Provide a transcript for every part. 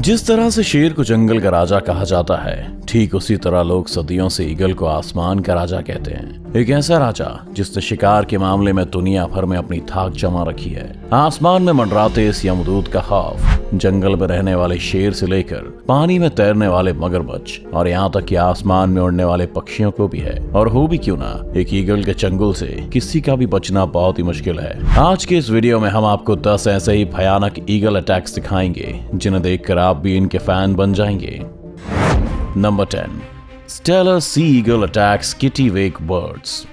जिस तरह से शेर को जंगल का राजा कहा जाता है, ठीक उसी तरह लोग सदियों से ईगल को आसमान का राजा कहते हैं। एक ऐसा राजा जिसने शिकार के मामले में दुनिया भर में अपनी धाक जमा रखी है। आसमान में मंडराते इस यमदूत का खौफ जंगल में रहने वाले शेर से लेकर पानी में तैरने वाले मगरमच्छ और यहाँ तक कि आसमान में उड़ने वाले पक्षियों को भी है। और हो भी क्यों ना, एक ईगल के चंगुल से किसी का भी बचना बहुत ही मुश्किल है। आज के इस वीडियो में हम आपको 10 ऐसे ही भयानक ईगल अटैक्स दिखाएंगे जिन्हें देखकर आप भी इनके फैन बन जाएंगे। Number 10, Steller sea eagle attacks kittiwake birds.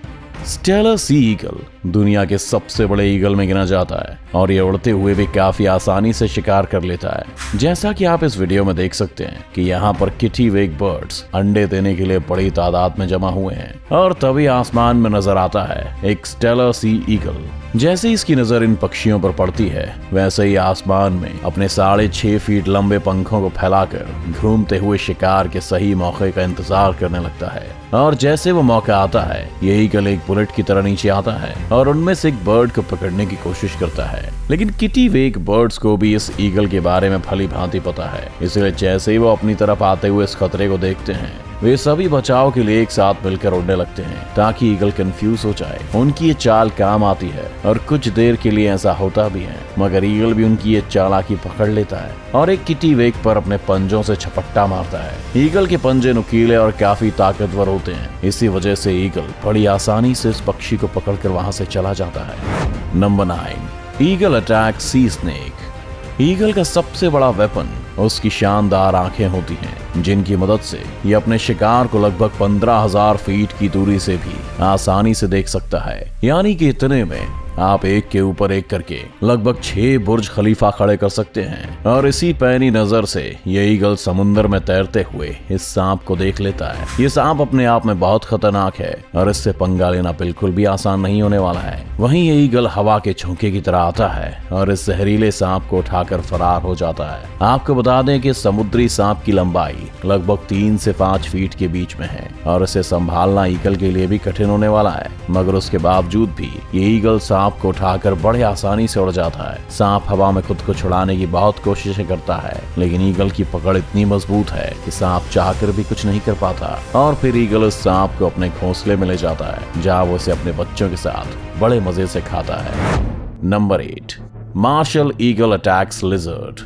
Steller sea eagle दुनिया के सबसे बड़े ईगल में गिना जाता है और ये उड़ते हुए भी काफी आसानी से शिकार कर लेता है। जैसा कि आप इस वीडियो में देख सकते हैं कि यहाँ पर किटिवेक बर्ड्स अंडे देने के लिए बड़ी तादाद में जमा हुए हैं और तभी आसमान में नजर आता है एक स्टेलर सी ईगल। जैसे इसकी नजर इन पक्षियों पर पड़ती है, वैसे ही आसमान में अपने 6.5 फीट लंबे पंखों को फैलाकर घूमते हुए शिकार के सही मौके का इंतजार करने लगता है। और जैसे वो मौका आता है, ये ईगल एक बुलेट की तरह नीचे आता है और उनमें से एक बर्ड को पकड़ने की कोशिश करता है। लेकिन किटिवेक बर्ड्स को भी इस ईगल के बारे में भली भांति पता है, इसलिए जैसे ही वो अपनी तरफ आते हुए इस खतरे को देखते हैं, वे सभी बचाव के लिए एक साथ मिलकर उड़ने लगते हैं ताकि ईगल कंफ्यूज हो जाए। उनकी ये चाल काम आती है और कुछ देर के लिए ऐसा होता भी है, मगर ईगल भी उनकी ये चालाकी पकड़ लेता है और एक किटिवेक पर अपने पंजों से झपट्टा मारता है। ईगल के पंजे नुकीले और काफी ताकतवर होते हैं, इसी वजह से ईगल बड़ी आसानी से इस पक्षी को पकड़कर वहां से चला जाता है। नंबर 9, ईगल अटैक सी स्नेक। ईगल का सबसे बड़ा वेपन उसकी शानदार आंखें होती हैं, जिनकी मदद से ये अपने शिकार को लगभग 15,000 फीट की दूरी से भी आसानी से देख सकता है। यानी कि इतने में आप एक के ऊपर एक करके लगभग 6 बुर्ज खलीफा खड़े कर सकते हैं। और इसी पैनी नजर से ये ईगल समुद्र में तैरते हुए इस सांप को देख लेता है। ये सांप अपने आप में बहुत खतरनाक है और इससे पंगा लेना बिल्कुल भी आसान नहीं होने वाला है। वहीं ये ईगल हवा के झोंके की तरह आता है और इस जहरीले सांप को उठाकर फरार हो जाता है। आपको बता दें कि समुद्री सांप की लंबाई लगभग 3 से 5 फीट के बीच में है और इसे संभालना ईगल के लिए भी कठिन होने वाला है। मगर उसके बावजूद भी ये ईगल सांप को उठाकर बड़े आसानी से उड़ जाता है। सांप हवा में खुद को छुड़ाने की बहुत कोशिशें करता है, लेकिन ईगल की पकड़ इतनी मजबूत है कि सांप चाहकर भी कुछ नहीं कर पाता। और फिर ईगल उस सांप को अपने घोंसले में ले जाता है, जहां वो इसे अपने बच्चों के साथ बड़े मजे से खाता है। Number 8, martial eagle attacks lizard.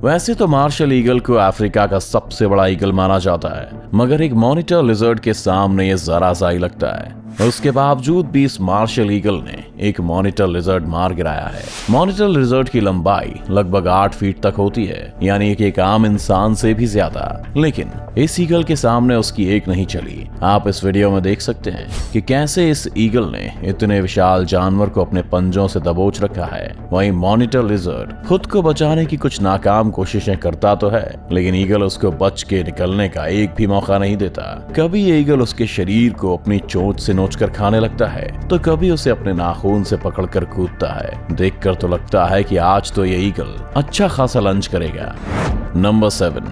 वैसे तो मार्शल ईगल को अफ्रीका का सबसे बड़ा ईगल माना जाता है, मगर एक मॉनिटर लिजर्ड के सामने ये जरा सा ही लगता है। उसके बावजूद भी इस मार्शल ईगल ने एक मॉनिटर लिजर्ड मार गिराया है। मॉनिटर लिजर्ड की लंबाई लगभग 8 फीट तक होती है, यानी कि एक आम इंसान से भी ज्यादा। लेकिन इस ईगल के सामने उसकी एक नहीं चली। आप इस वीडियो में देख सकते हैं कि कैसे इस ईगल ने इतने विशाल जानवर को अपने पंजों से दबोच रखा है। वहीं मॉनिटर लिजर्ड खुद को बचाने की कुछ नाकाम कोशिशें करता तो है, लेकिन ईगल उसको बच के निकलने का एक भी मौका नहीं देता। कभी ये ईगल उसके शरीर को अपनी चोंच से नोचकर खाने लगता है, तो कभी उसे अपने नाखून से पकड़कर कूदता है। देखकर तो लगता है कि आज तो ये ईगल अच्छा खासा लंच करेगा। Number 7,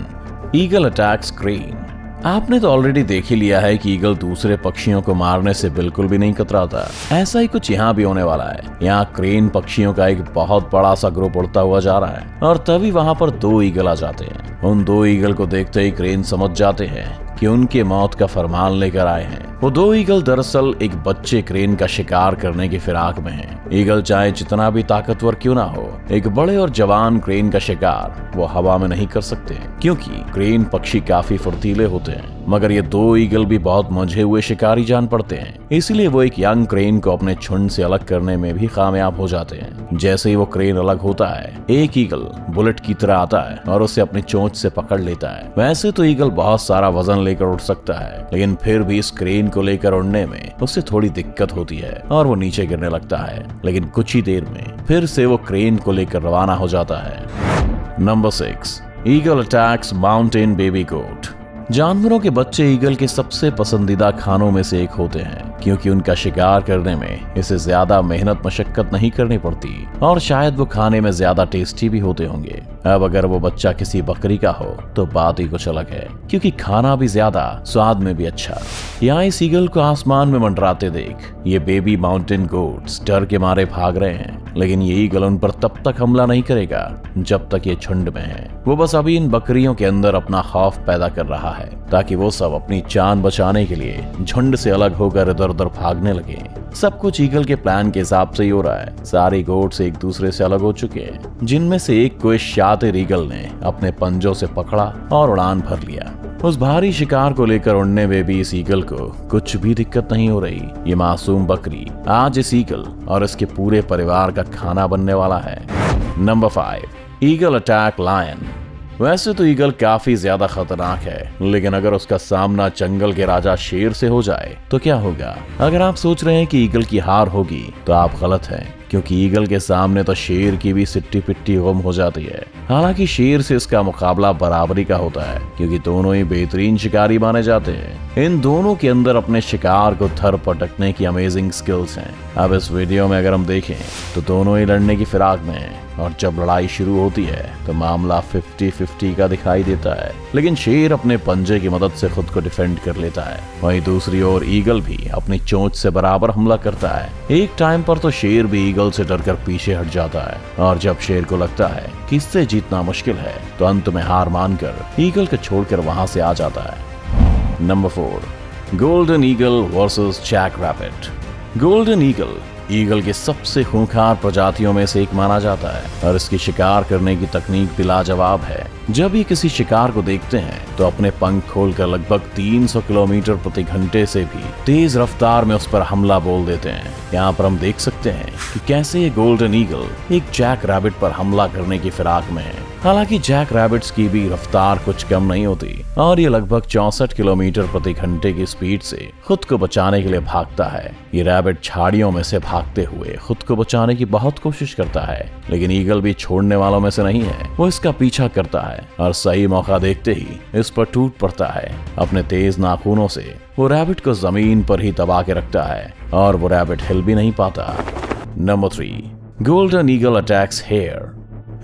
eagle attacks crane. आपने तो ऑलरेडी देख ही लिया है कि ईगल दूसरे पक्षियों को मारने से बिल्कुल भी नहीं कतराता। ऐसा ही कुछ यहाँ भी होने वाला है। यहाँ क्रेन पक्षियों का एक बहुत बड़ा सा ग्रुप उड़ता हुआ जा रहा है और तभी वहाँ पर 2 ईगल आ जाते हैं। उन 2 ईगल को देखते ही क्रेन समझ जाते हैं कि उनके मौत का फरमान लेकर आए हैं। वो 2 ईगल दरअसल एक बच्चे क्रेन का शिकार करने की फिराक में हैं। ईगल चाहे जितना भी ताकतवर क्यों ना हो, एक बड़े और जवान क्रेन का शिकार वो हवा में नहीं कर सकते, क्योंकि क्रेन पक्षी काफी फुर्तीले होते हैं। मगर ये 2 ईगल भी बहुत मंझे हुए शिकारी जान पड़ते हैं, इसलिए वो एक यंग क्रेन को अपने झुंड से अलग करने में भी कामयाब हो जाते हैं। जैसे ही वो क्रेन अलग होता है, एक ईगल बुलेट की तरह आता है और उसे अपनी चोंच से पकड़ लेता है। वैसे तो ईगल बहुत सारा वजन लेकर उड़ सकता है, लेकिन फिर भी इस क्रेन को लेकर उड़ने में उससे थोड़ी दिक्कत होती है और वो नीचे गिरने लगता है। लेकिन कुछ ही देर में फिर से वो क्रेन को लेकर रवाना हो जाता है। Number 6, eagle attacks mountain baby goat. जानवरों के बच्चे ईगल के सबसे पसंदीदा खानों में से एक होते हैं, क्योंकि उनका शिकार करने में इसे ज्यादा मेहनत मशक्कत नहीं करनी पड़ती और शायद वो खाने में ज्यादा टेस्टी भी होते होंगे। अब अगर वो बच्चा किसी बकरी का हो तो बात ही कुछ अलग है, क्योंकि खाना भी ज्यादा, स्वाद में भी अच्छा। यहाँ इस ईगल को आसमान में मंडराते देख ये बेबी माउंटेन गोट्स डर के मारे भाग रहे हैं, लेकिन ये ईगल उन पर तब तक हमला नहीं करेगा जब तक ये झुंड में है। वो बस अभी इन बकरियों के अंदर अपना खौफ पैदा कर रहा है ताकि वो सब अपनी जान बचाने के लिए झुंड से अलग होकर इधर उधर भागने लगे। सब कुछ ईगल के प्लान के हिसाब से ही हो रहा है। सारे गोट्स एक दूसरे से अलग हो चुके हैं, जिनमें से एक को इस शातिर ईगल ने अपने पंजों से पकड़ा और उड़ान भर लिया। उस भारी शिकार को लेकर उड़ने में भी इस ईगल को कुछ भी दिक्कत नहीं हो रही। ये मासूम बकरी आज इस ईगल और इसके पूरे परिवार का खाना बनने वाला है। Number 5, eagle attack lion. वैसे तो ईगल काफी ज्यादा खतरनाक है, लेकिन अगर उसका सामना जंगल के राजा शेर से हो जाए तो क्या होगा? अगर आप सोच रहे हैं कि ईगल की हार होगी तो आप गलत हैं, क्योंकि ईगल के सामने तो शेर की भी सिट्टी पिट्टी गुम हो जाती है। हालांकि शेर से इसका मुकाबला बराबरी का होता है, क्योंकि दोनों ही बेहतरीन शिकारी माने जाते हैं। इन दोनों के अंदर अपने शिकार को थर पटकने की अमेजिंग स्किल्स हैं। अब इस वीडियो में अगर हम देखें तो दोनों ही लड़ने की फिराक में हैं, और जब लड़ाई शुरू होती है तो मामला 50-50 का दिखाई देता है, लेकिन शेर अपने पंजे की मदद से खुद को डिफेंड कर लेता है। वहीं दूसरी ओर ईगल भी अपनी चोंच से बराबर हमला करता है। एक टाइम पर तो शेर भी ईगल से डरकर पीछे हट जाता है, और जब शेर को लगता है कि इससे जीतना मुश्किल है तो अंत में हार मानकर ईगल को छोड़कर वहां से आ जाता है। Number 4, golden eagle versus jack rabbit. Golden eagle के सबसे खूंखार प्रजातियों में से एक माना जाता है, और इसकी शिकार करने की तकनीक भी लाजवाब है। जब ये किसी शिकार को देखते हैं तो अपने पंख खोलकर लगभग 300 किलोमीटर प्रति घंटे से भी तेज रफ्तार में उस पर हमला बोल देते हैं। यहाँ पर हम देख सकते हैं कि कैसे ये गोल्डन ईगल एक जैक रैबिट पर हमला करने की फिराक में है। हालांकि जैक रैबिट्स की भी रफ्तार कुछ कम नहीं होती, और ये लगभग 64 किलोमीटर प्रति घंटे की स्पीड से खुद को बचाने के लिए भागता है। ये रैबिट झाड़ियों में से भागते हुए खुद को बचाने की बहुत कोशिश करता है, लेकिन ईगल भी छोड़ने वालों में से नहीं है। वो इसका पीछा करता है और सही मौका देखते ही इस पर टूट पड़ता है। अपने तेज नाखूनों से वो रैबिट को जमीन पर ही दबा के रखता है, और वो रैबिट हिल भी नहीं पाता। Number 3, golden eagle attacks hare.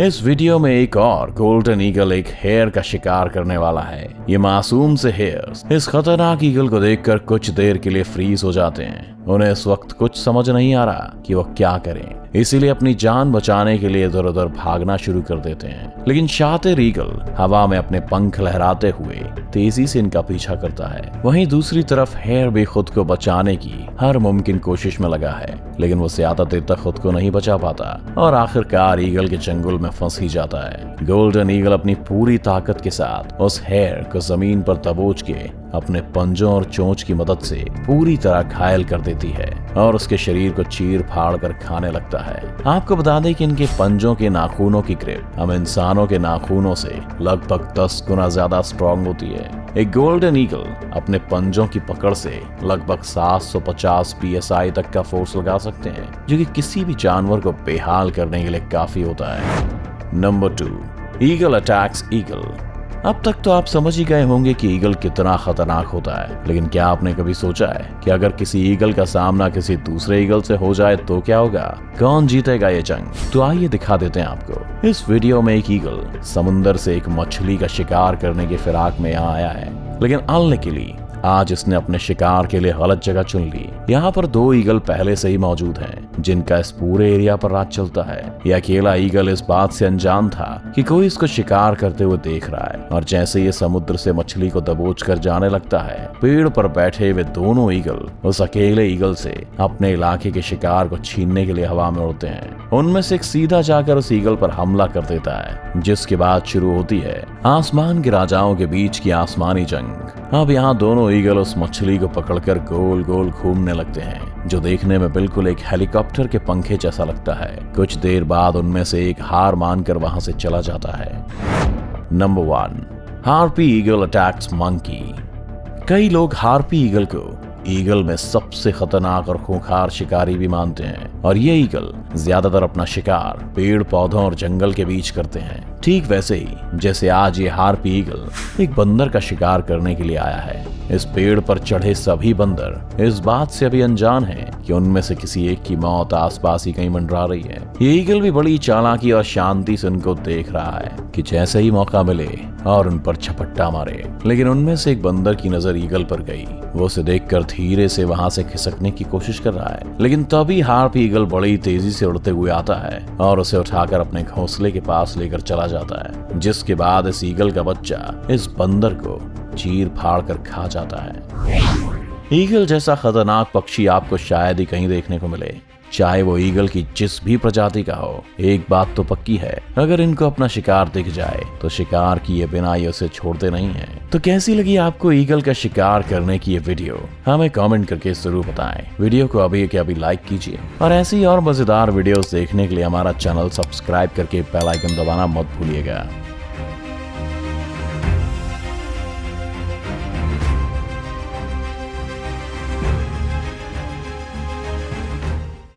इस वीडियो में एक और गोल्डन ईगल एक हेयर का शिकार करने वाला है। ये मासूम से हेयर्स इस खतरनाक ईगल को देखकर कुछ देर के लिए फ्रीज हो जाते हैं। उन्हें इस वक्त कुछ समझ नहीं आ रहा कि वो क्या करें, इसीलिए अपनी जान बचाने के लिए इधर उधर भागना शुरू कर देते हैं। लेकिन शातिर ईगल हवा में अपने पंख लहराते हुए तेजी से इनका पीछा करता है। वहीं दूसरी तरफ हेयर भी खुद को बचाने की हर मुमकिन कोशिश में लगा है, लेकिन वो ज्यादा देर तक खुद को नहीं बचा पाता और आखिरकार ईगल के चंगुल में फंस ही जाता है। गोल्डन ईगल अपनी पूरी ताकत के साथ उस हेयर को जमीन पर दबोच के अपने पंजों और चोंच की मदद से पूरी तरह घायल कर देती है और उसके शरीर को चीर फाड़ कर खाने लगता है। आपको बता दें कि इनके पंजों के नाखूनों की ग्रिप हम इंसानों के नाखूनों से लगभग 10 गुना ज्यादा स्ट्रॉन्ग होती है। एक गोल्डन ईगल अपने पंजों की पकड़ से लगभग 750 PSI तक का फोर्स लगा सकते हैं, जो कि किसी भी जानवर को बेहाल करने के लिए काफी होता है। Number 2, eagle attacks eagle. अब तक तो आप समझ ही गए होंगे कि ईगल कितना खतरनाक होता है, लेकिन क्या आपने कभी सोचा है कि अगर किसी ईगल का सामना किसी दूसरे ईगल से हो जाए तो क्या होगा? कौन जीतेगा ये जंग? तो आइए दिखा देते हैं आपको। इस वीडियो में एक ईगल समुंदर से एक मछली का शिकार करने की फिराक में यहाँ आया है, लेकिन अनलकीली आज इसने अपने शिकार के लिए गलत जगह चुन ली। यहाँ पर 2 ईगल पहले से ही मौजूद हैं, जिनका इस पूरे एरिया पर राज चलता है। यह अकेला ईगल इस बात से अनजान था कि कोई इसको शिकार करते हुए देख रहा है, और जैसे ये समुद्र से मछली को दबोच कर जाने लगता है, पेड़ पर बैठे हुए दोनों ईगल उस अकेले ईगल से अपने इलाके के शिकार को छीनने के लिए हवा में उड़ते हैं। उनमें से एक सीधा जाकर उस ईगल पर हमला कर देता है, जिसके बाद शुरू होती है आसमान के राजाओं के बीच की आसमानी जंग। अब यहाँ दोनों ईगल उस मछली को पकड़कर गोल गोल घूमने लगते हैं, जो देखने में बिल्कुल एक हेलीकॉप्टर के पंखे जैसा लगता है। कुछ देर बाद उनमें से एक हार मानकर वहां से चला जाता है। Number 1, harpy eagle attacks monkey. कई लोग हार्पी ईगल को ईगल में सबसे खतरनाक और खूंखार शिकारी भी मानते हैं, और ये ईगल ज्यादातर अपना शिकार पेड़ पौधों और जंगल के बीच करते हैं। ठीक वैसे ही जैसे आज ये हार्पी ईगल एक बंदर का शिकार करने के लिए आया है। इस पेड़ पर चढ़े सभी बंदर इस बात से अभी अनजान हैं कि उनमें से किसी एक की मौत आसपास ही कहीं मंडरा रही है। ये ईगल भी बड़ी चालाकी और शांति से उनको देख रहा है कि जैसे ही मौका मिले और उन पर झपट्टा मारे। लेकिन उनमें से एक बंदर की नजर ईगल पर गई। वो उसे देखकर धीरे से वहां से खिसकने की कोशिश कर रहा है, लेकिन तभी हार्पी ईगल बड़ी तेजी से उड़ते हुए आता है और उसे उठाकर अपने घोंसले के पास लेकर चला जाता है, जिसके बाद इस ईगल का बच्चा इस बंदर को चीर फाड़ कर खा जाता है। ईगल जैसा खतरनाक पक्षी आपको शायद ही कहीं देखने को मिले, चाहे वो ईगल की जिस भी प्रजाति का हो। एक बात तो पक्की है, अगर इनको अपना शिकार दिख जाए तो शिकार किए बिना ये उसे छोड़ते नहीं है। तो कैसी लगी आपको ईगल का शिकार करने की ये वीडियो? हमें कमेंट करके जरूर बताएं। वीडियो को अभी के अभी लाइक कीजिए और ऐसी और मजेदार वीडियोस देखने के लिए हमारा चैनल सब्सक्राइब करके बेल आइकन दबाना मत भूलिएगा।